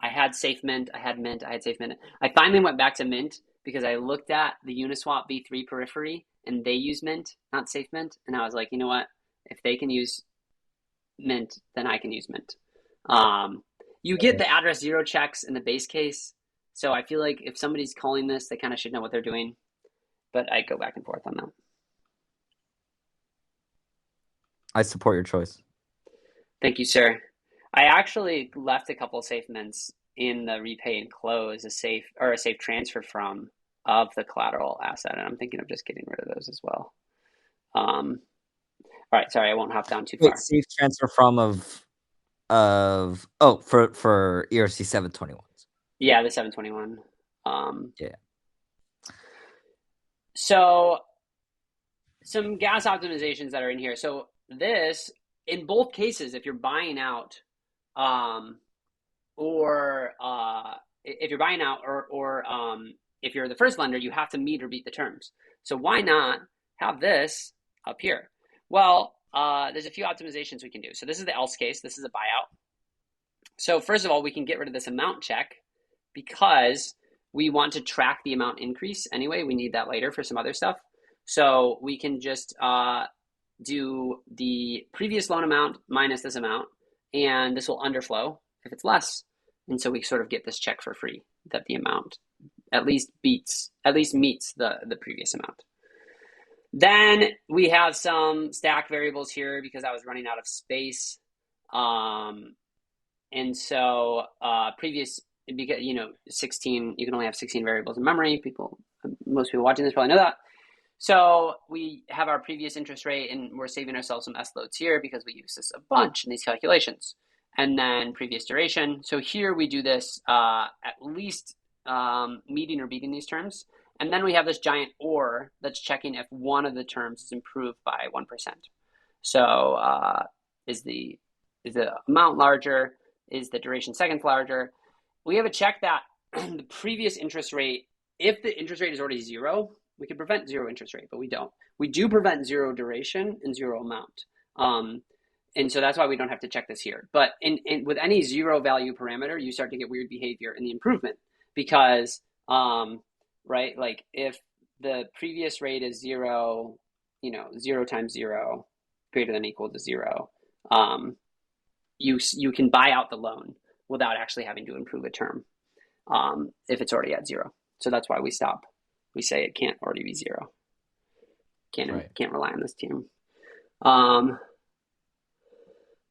I had safe mint, I had mint, I had safe mint. I finally went back to mint because I looked at the Uniswap v3 periphery and they use mint, not safe mint. And I was like, you know what? If they can use mint, then I can use mint. You get the address zero checks in the base case. So I feel like if somebody's calling this, they kind of should know what they're doing. But I go back and forth on that. I support your choice. Thank you, sir. I actually left a couple of safe mints in the repay and close a safe transfer from of the collateral asset, and I'm thinking of just getting rid of those as well. All right, sorry, I won't hop down too far. Safe transfer from for ERC 721s. Yeah, the 721. Yeah. So some gas optimizations that are in here. So this, in both cases, if you're buying out, or if you're buying out, or if you're the first lender, you have to meet or beat the terms. So why not have this up here? Well, there's a few optimizations we can do. So this is the else case. This is a buyout. So first of all, we can get rid of this amount check because we want to track the amount increase anyway. We need that later for some other stuff. So we can just do the previous loan amount minus this amount, and this will underflow if it's less. And so we sort of get this check for free that the amount at least meets the previous amount. Then we have some stack variables here because I was running out of space. And so previous because 16, you can only have 16 variables in memory. Most people watching this probably know that. So we have our previous interest rate, and we're saving ourselves some S loads here because we use this a bunch in these calculations. And then previous duration. So here we do this at least meeting or beating these terms. And then we have this giant OR that's checking if one of the terms is improved by 1%. So is the amount larger? Is the duration seconds larger? We have a check that the previous interest rate, if the interest rate is already zero, we could prevent zero interest rate, but we don't. We do prevent zero duration and zero amount. And so that's why we don't have to check this here. But with any zero value parameter, you start to get weird behavior in the improvement because, right, like if the previous rate is zero, 0 times 0 greater than or equal to 0, you can buy out the loan without actually having to improve a term if it's already at 0. So that's why we stop. We say it can't already be 0. Can't rely on this term.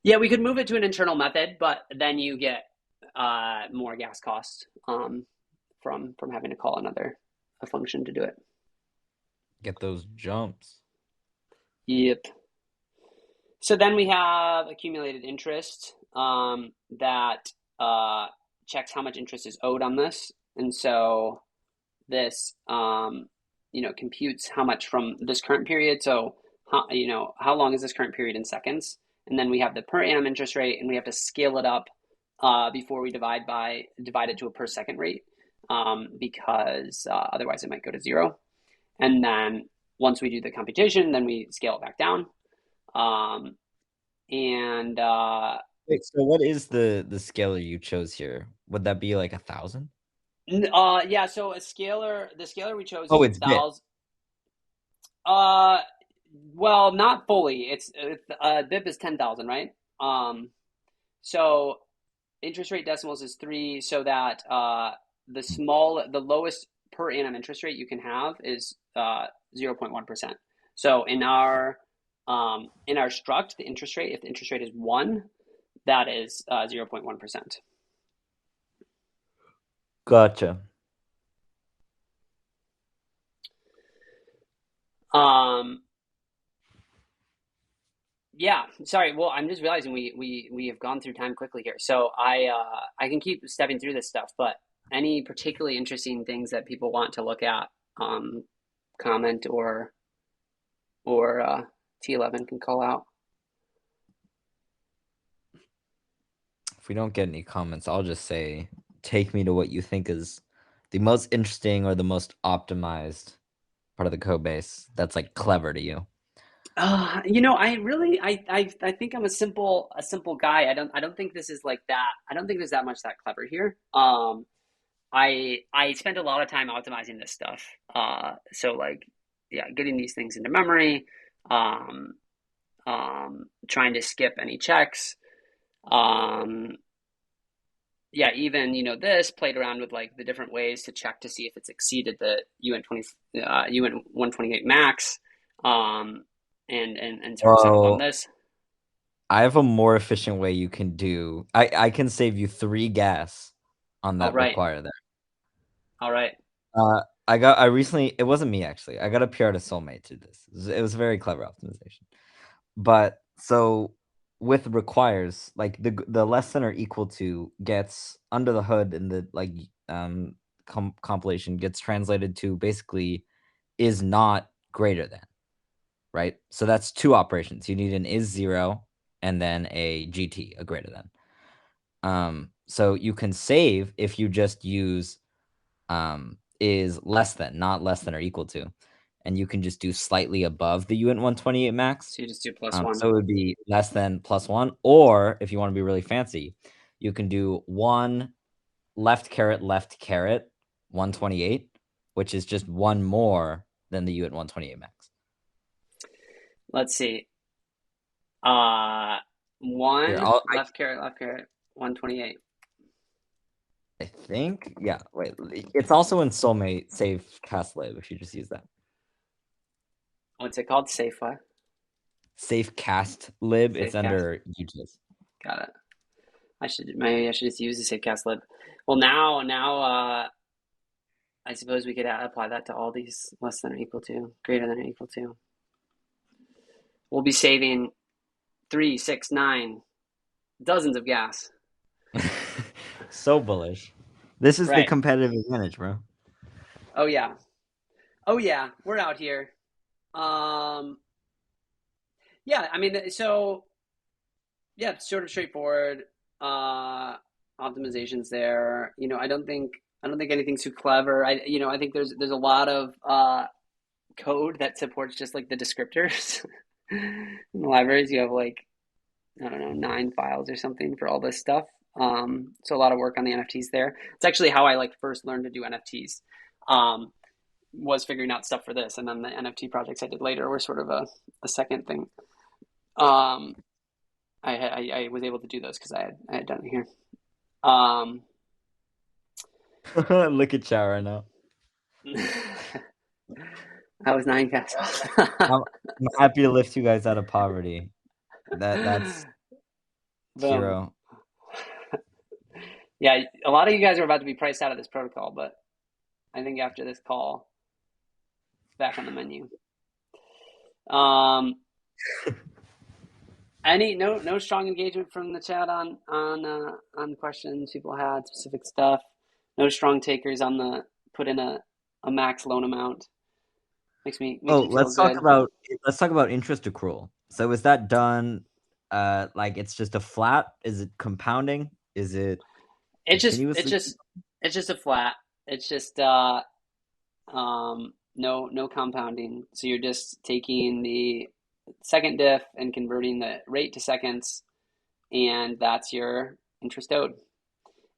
Yeah, we could move it to an internal method, but then you get more gas costs from having to call a function to do it. Get those jumps. Yep. So then we have accumulated interest that checks how much interest is owed on this, and so this computes how much from this current period. So how long is this current period in seconds? And then we have the per annum interest rate, and we have to scale it up before we divide it to a per second rate because otherwise it might go to 0. And then once we do the computation, then we scale it back down. Wait, so what is the scalar you chose here? Would that be like 1,000? Yeah. So the scalar we chose is It's bit. 1,000. Well, not fully. It's BIP is 10,000, right? So interest rate decimals is 3, so that the lowest per annum interest rate you can have is 0.1%. So in our struct, the interest rate, if the interest rate is 1, that is 0.1%. Gotcha. Yeah, sorry. Well, I'm just realizing we have gone through time quickly here. So I can keep stepping through this stuff, but any particularly interesting things that people want to look at, comment or T11 can call out. If we don't get any comments, I'll just say, take me to what you think is the most interesting or the most optimized part of the code base that's like clever to you. I think I'm a simple guy. I don't think this is like that. I don't think there's that much that clever here. I spent a lot of time optimizing this stuff. So like, yeah, getting these things into memory, trying to skip any checks. Yeah, even this played around with like the different ways to check to see if it's exceeded the UN 128 max. And sort of settled on this. I have a more efficient way you can do. I can save you 3 gas on that require there. All right. I recently, it wasn't me actually. I got a PR to Soulmate to this. It was a very clever optimization. But so with requires, like the less than or equal to gets under the hood in the like compilation gets translated to basically is not greater than, right? So that's 2 operations. You need an is 0 and then a GT, a greater than. So you can save if you just use is less than, not less than or equal to. And you can just do slightly above the UN 128 max. So you just do +1. So it would be less than +1. Or if you want to be really fancy, you can do 1 left caret 128, which is just 1 more than the UN 128 max. Let's see. 1 Here, left caret 128. I think, yeah. Wait, it's also in Soulmate Safe Cast Lib if you just use that. What's it called? Safe what? Safe Cast Lib. It's under UGIS. Got it. Maybe I should just use the Safe Cast Lib. Well, now, I suppose we could apply that to all these less than or equal to, greater than or equal to. We'll be saving 3, 6, 9 dozens of gas. So bullish. This is the Right. competitive advantage, bro. Oh yeah. Oh yeah. We're out here. Um. Yeah. I mean, so yeah, sort of straightforward. Uh, Optimizations there. I don't think anything's too clever. I think there's a lot of code that supports just like the descriptors. In the libraries, you have like I don't know 9 files or something for all this stuff. So a lot of work on the NFTs there. It's actually how I like first learned to do NFTs. Um, was figuring out stuff for this, and then the NFT projects I did later were sort of a second thing. Um, I was able to do those because I had done it here. Um, Look at chat right now. I was 9 castles. I'm happy to lift you guys out of poverty. That's Boom. hero. Yeah, a lot of you guys are about to be priced out of this protocol, but I think after this call, back on the menu. Um, any no strong engagement from the chat on questions people had specific stuff. No strong takers on the put in a max loan amount. Makes Oh, me feel good. let's talk about interest accrual. So is that done like it's just a flat? Is it compounding? Is it It's just it's continuously? just it's just a flat. It's just no compounding. So you're just taking the second diff and converting the rate to seconds, and that's your interest owed.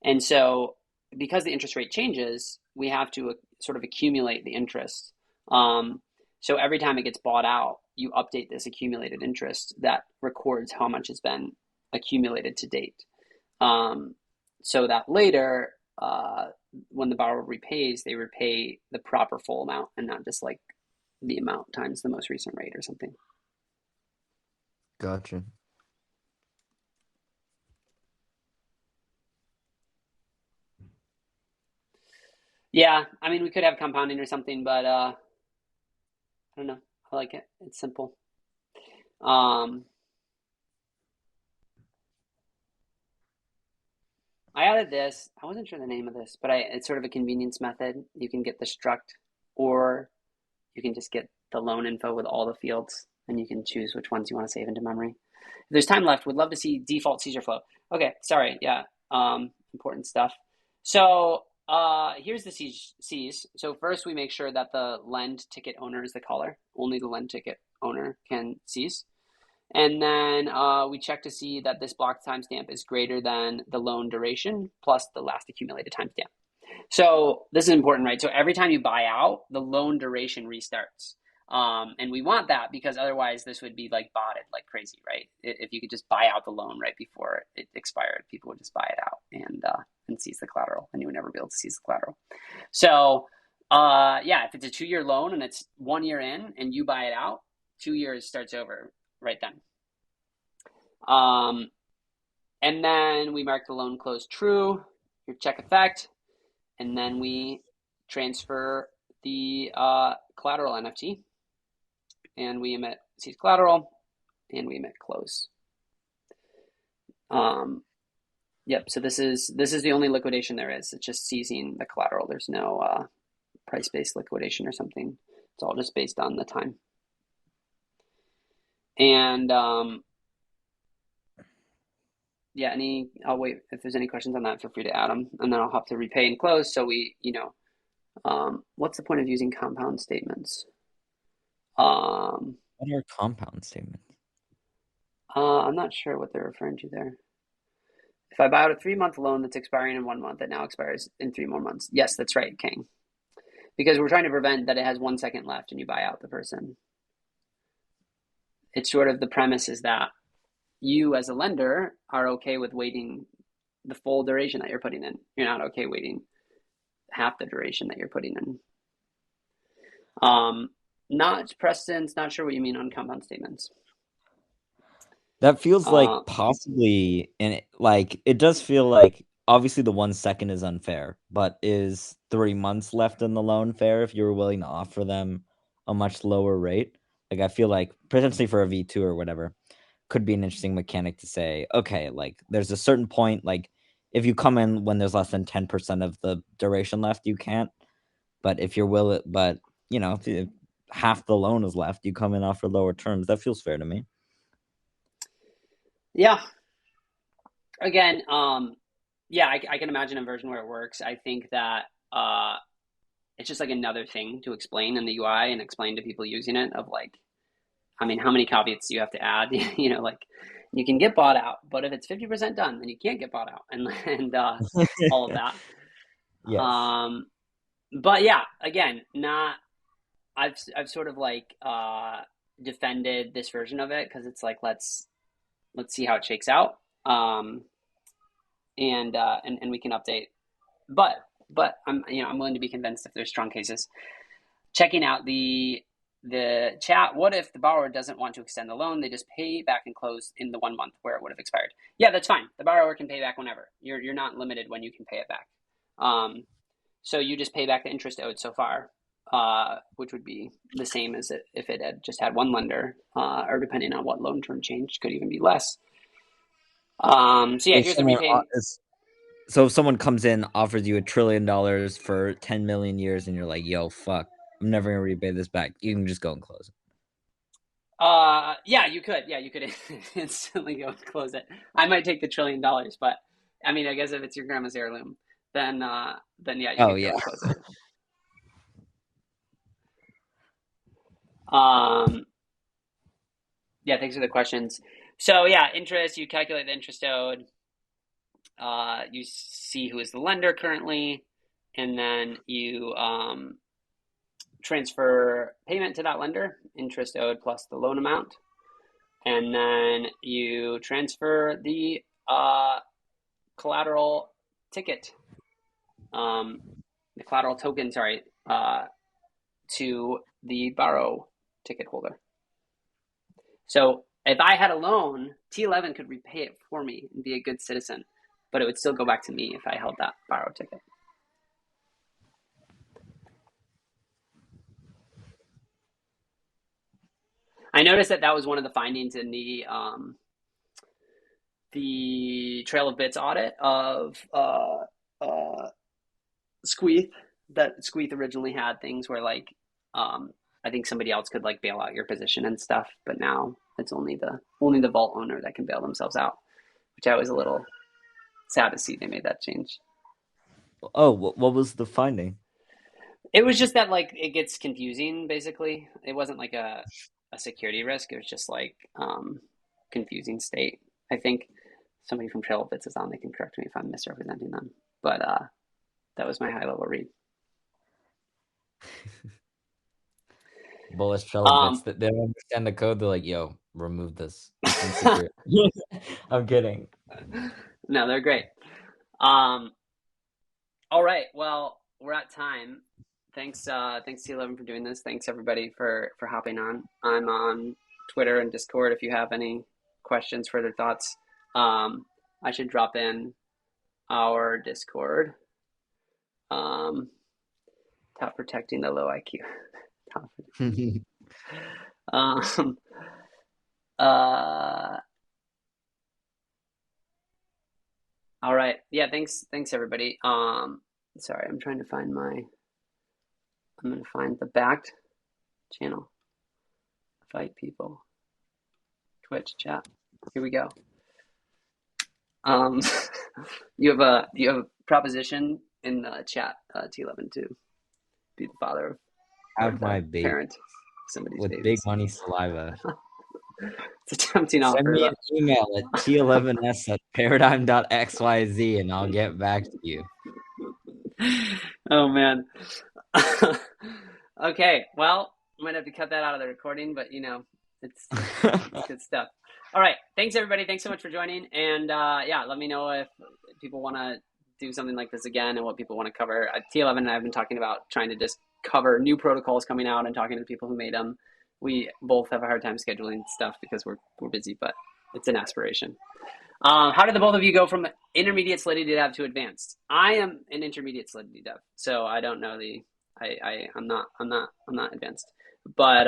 And so because the interest rate changes, we have to sort of accumulate the interest. Um, so every time it gets bought out, you update this accumulated interest that records how much has been accumulated to date. Um, so that later, when the borrower repays, they repay the proper full amount and not just like the amount times the most recent rate or something. Gotcha. Yeah, I mean, we could have compounding or something, but I don't know. I like it. It's simple. Um, I added this. I wasn't sure the name of this, but it's sort of a convenience method. You can get the struct, or you can just get the loan info with all the fields, and you can choose which ones you want to save into memory. If there's time left, would love to see default seizure flow. Okay, sorry. Yeah, important stuff. So here's the C's. So first, we make sure that the lend ticket owner is the caller. Only the lend ticket owner can seize. And then we check to see that this block timestamp is greater than the loan duration plus the last accumulated timestamp. So this is important, right? So every time you buy out, the loan duration restarts. And we want that because otherwise this would be like botted like crazy, right? If you could just buy out the loan right before it expired, people would just buy it out and seize the collateral, and you would never be able to seize the collateral. So yeah, if it's a 2-year loan and it's 1 year in and you buy it out, 2 years starts over right then. Um, and then we mark the loan closed true, your check effect, and then we transfer the collateral NFT, and we emit seize collateral, and we emit close. Yep. So this is the only liquidation there is. It's just seizing the collateral. There's no price-based liquidation or something. It's all just based on the time. And yeah, I'll wait if there's any questions on that. Feel free to add them, and then I'll hop to repay and close. So what's the point of using compound statements? What are compound statements? I'm not sure what they're referring to there. If I buy out a 3-month loan that's expiring in 1 month, that now expires in 3 more months. Yes, that's right, King. Because we're trying to prevent that it has 1 second left and you buy out the person. It's sort of the premise is that you as a lender are okay with waiting the full duration that you're putting in. You're not okay waiting half the duration that you're putting in. Not Preston's not sure what you mean on compound statements. That feels like possibly, and like it does feel like obviously the 1 second is unfair, but is 3 months left in the loan fair if you were willing to offer them a much lower rate? Like I feel like potentially for a V2 or whatever could be an interesting mechanic to say, okay, like there's a certain point, like if you come in when there's less than 10% of the duration left, you can't. But if you're willing, but if half the loan is left, you come in offer lower terms. That feels fair to me. Yeah. Again, yeah, I can imagine a version where it works. I think that it's just like another thing to explain in the UI and explain to people using it of like, I mean, how many caveats do you have to add? Like you can get bought out, but if it's 50% done, then you can't get bought out and all of that. Yes. But yeah, again, not I've sort of like defended this version of it because it's like let's see how it shakes out. And we can update. But I'm willing to be convinced if there's strong cases. Checking out the chat. What if the borrower doesn't want to extend the loan? They just pay back and close in the 1 month where it would have expired. Yeah, that's fine. The borrower can pay back whenever. You're not limited when you can pay it back. So you just pay back the interest owed so far, which would be the same as if it had just had one lender, or depending on what loan term changed, could even be less. So yeah, If here's the someone repayment. So if someone comes in, offers you $1 trillion for 10 million years, and you're like, "Yo, fuck, I'm never gonna repay this back," you can just go and close it. Yeah, you could. Yeah, you could instantly go and close it. I might take the $1 trillion, but I mean, I guess if it's your grandma's heirloom, then yeah, you Oh could go yeah. and close it. Um, yeah, thanks for the questions. So yeah, interest. You calculate the interest owed. You see who is the lender currently, and then you transfer payment to that lender, interest owed plus the loan amount, and then you transfer the collateral ticket, the collateral token, sorry, to the borrow ticket holder. So if I had a loan, T11 could repay it for me and be a good citizen, but it would still go back to me if I held that borrow ticket. I noticed that was one of the findings in the Trail of Bits audit of Squeeth, that Squeeth originally had things where like I think somebody else could like bail out your position and stuff, but now it's only the vault owner that can bail themselves out, which I was a little sad to see they made that change. Oh, what was the finding? It was just that like it gets confusing basically. It wasn't like a security risk, it was just like confusing state. I think somebody from Trail of Bits is on, they can correct me if I'm misrepresenting them. But that was my high level read. Bullish Trello bits that they don't understand the code. They're like, "Yo, remove this. It's insecure." I'm kidding. No, they're great. Um, all right. Well, we're at time. Thanks, T11 for doing this. Thanks everybody for hopping on. I'm on Twitter and Discord if you have any questions, further thoughts. I should drop in our Discord. Top protecting the low IQ. Top. um, uh, all right. Yeah. Thanks everybody. Sorry, I'm trying to find I'm gonna find the backed channel. Fight people. Twitch chat. Here we go. Um, you have a proposition in the chat, T11 to be the father of, or Have the my baby parent of somebody's with big babies. money saliva. It's a tempting Send offer, me an but email at t11s@paradigm.xyz and I'll get back to you. oh man. Okay, well, I might have to cut that out of the recording, but it's good stuff. All right, thanks everybody. Thanks so much for joining, and yeah, let me know if people want to do something like this again and what people want to cover. T11 and I have been talking about trying to just cover new protocols coming out and talking to people who made them. We both have a hard time scheduling stuff because we're busy, but it's an aspiration. How did the both of you go from intermediate Solidity dev to advanced? I am an intermediate Solidity dev, so I don't know the. I'm not advanced, but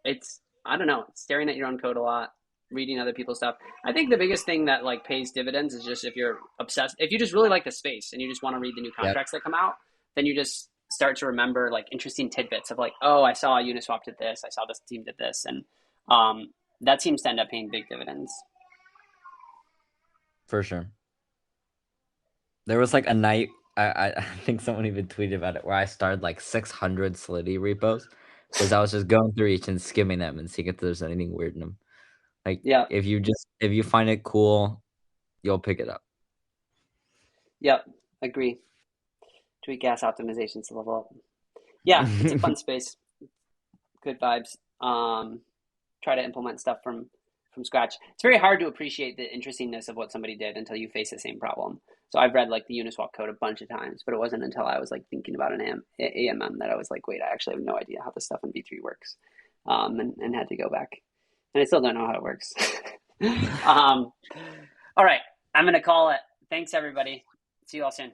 it's I don't know, staring at your own code a lot, reading other people's stuff. I think the biggest thing that like pays dividends is just if you're obsessed, if you just really like the space and you just want to read the new Yep, contracts that come out, then you just start to remember like interesting tidbits of like, oh, I saw Uniswap did this, I saw this team did this, and that seems to end up paying big dividends. for sure. There was like a night I think someone even tweeted about it where I started like 600 Solidity repos because I was just going through each and skimming them and seeing if there's anything weird in them. Like Yeah. if you find it cool, you'll pick it up. Yep. Agree. Tweak gas optimizations to level up. Yeah, it's a fun space. Good vibes. Try to implement stuff from scratch. It's very hard to appreciate the interestingness of what somebody did until you face the same problem. So I've read like the Uniswap code a bunch of times, but it wasn't until I was like thinking about an AMM that I was like, wait, I actually have no idea how this stuff in V3 works, and had to go back. And I still don't know how it works. All right, I'm gonna call it. Thanks everybody. See you all soon.